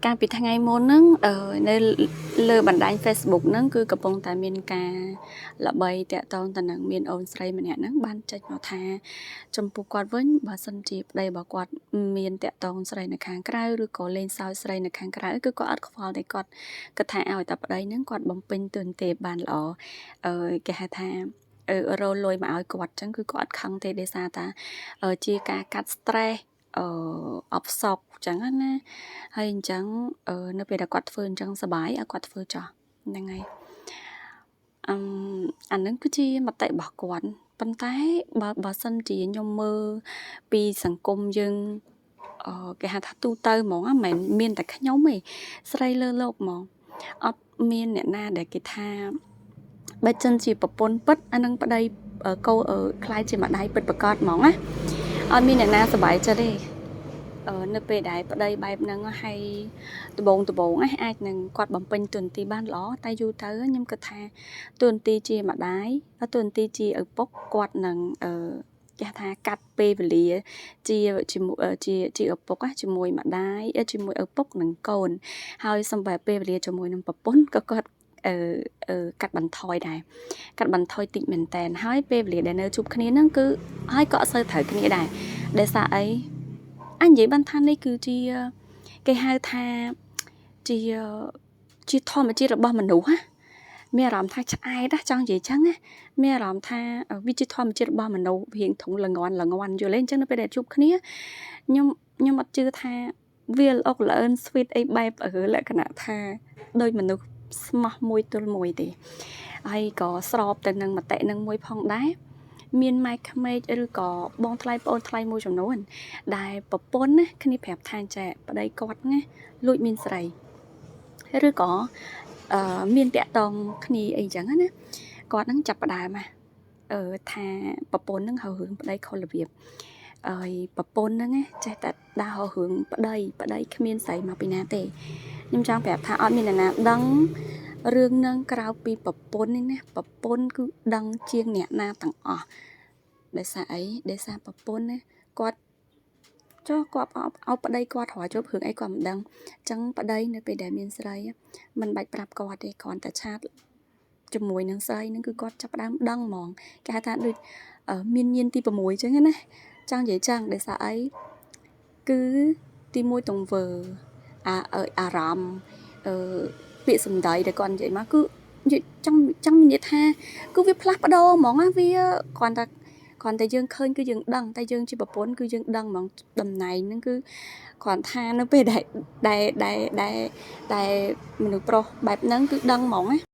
ការពីថ្ងៃមុនហ្នឹងនៅលើបណ្ដាញ Facebook ហ្នឹងគឺកំពុងតែមានការល្បីតាក់ទងទៅនឹងមានអូនស្រីម្នាក់ហ្នឹងបានចេញមកថាចំពោះគាត់វិញបើសិនជាប្តីរបស់គាត់មានតាក់ទងស្រីនៅខាងក្រៅឬក៏លេងសើចស្រីនៅខាងក្រៅគឺគាត់អត់ខ្វល់ទេគាត់គិតថាឲ្យតែប្តីហ្នឹងគាត់បំពេញតួនាទីបានល្អគេហៅថារលុយមកឲ្យគាត់ចឹងគឺគាត់អត់ខឹងទេដោយសារតាជាការកាត់ stress អបសក់ចឹងណាហើយអញ្ចឹងនៅពេលដែលគាត់ធ្វើអញ្ចឹងសប្បាយឲ្យគាត់ធ្វើចោះហ្នឹងហើយអាហ្នឹងគឺជាមតិរបស់គាត់ប៉ុន្តែបើសិនជាខ្ញុំមើលពីសង្គមយើងគេហៅថាទូទៅហ្មងមិនមែនមានតែខ្ញុំទេស្រីលើលោកហ្មងអត់មានអ្នកណាដែលគេថាបើចិនជាប្រពន្ធពិតអានឹងប្តីកោខ្លាយជាម្ដាយពិតប្រកបហ្មងណាអត់មានអ្នកណាសប្បាយចិត្តទេនៅពេលដែលប្តីបែបហ្នឹងហើយដបងណាអាចនឹងគាត់បំពេញតួនាទីបានល្អតែយូរទៅខ្ញុំគិតថាតួនាទីជាម្ដាយតួនាទីជាឪពុកគាត់នឹងគេថាកាត់ពេលវេលាជាឪពុកជាមួយម្ដាយជាមួយឪពុកនិងកូនហើយសំបីពេលវេលាជាមួយនឹងប្រពន្ធក៏គាត់កាត់បន្ថយដែរកាត់បន្ថយតិចមែនតែនហើយពេលវេលាដែលនៅជួបគ្នាហ្នឹងគឺហើយក៏អត់សូវត្រូវគ្នាដែរដោយសារអីអញនិយាយបានថានេះគឺជាគេហៅថាជាធម្មជាតិរបស់មនុស្សណាមានអារម្មណ៍ថាឆ្អែតចង់និយាយចឹងណាមានអារម្មណ៍ថាវាជាធម្មជាតិរបស់មនុស្សរៀងធុងល្ងន់យល់ទេអញ្ចឹងនៅពេលដែលជួបគ្នាខ្ញុំអត់ជឿថាវាល្អកល្អឿន sweet អីបែបលក្ខណៈថាដូចមនុស្សស្មោះមួយទល់មួយទេហើយក៏ស្របទៅនឹងមតិនឹងមួយផងដែរមានម៉ែក្មេកឬក៏បងថ្លៃប្អូនថ្លៃមួយចំនួនដែលប្រពន្ធណាគ្នាប្រាប់ថាចាប្តីគាត់ណាលួចមានស្រីឬក៏មានតាក់តងគ្នាអីចឹងណាគាត់នឹងចាប់ផ្ដើមថាប្រពន្ធនឹងហៅរឿងប្តីខុសរបៀបហើយប្រពន្ធហ្នឹងចេះតែដើររឿងប្តីគ្មានស្រីមកពីណាទេខ្ញុំចង់ប្រាប់ថាអត់មានអ្នកណាដឹងរឿងហ្នឹងក្រៅពីប្រពន្ធនេះណាប្រពន្ធគឺដឹងជាងអ្នកណាទាំងអស់ដោយសារអីដោយសារប្រពន្ធណាគាត់ចុះគាត់ឲ្យប្តីគាត់រកជប់រឿងអីគាត់មិនដឹងអញ្ចឹងប្តីនៅពេលដែលមានស្រីមិនបាច់ប្រាប់គាត់ទេគ្រាន់តែឆាតជាមួយនឹងស្រីហ្នឹងគឺគាត់ចាប់ផ្ដើមដឹងហ្មងគេហៅថាដូចមានញៀនទី6អញ្ចឹងណាចង់និយាយចឹងដោយសារអីគឺទី1ទង្វើអារម្មណ៍ពាក្យសម្ដីដែលគាត់និយាយមកគឺចង់និយាយថាគឺវាផ្លាស់ប្ដូរហ្មងណាវាគ្រាន់តែយើងឃើញគឺយើងដឹងតែយើងជាប្រពន្ធគឺយើងដឹងហ្មងតំណែងហ្នឹងគឺគ្រាន់ថានៅពេលដែលមនុស្សប្រុសបែបហ្នឹងគឺដឹងហ្មងណា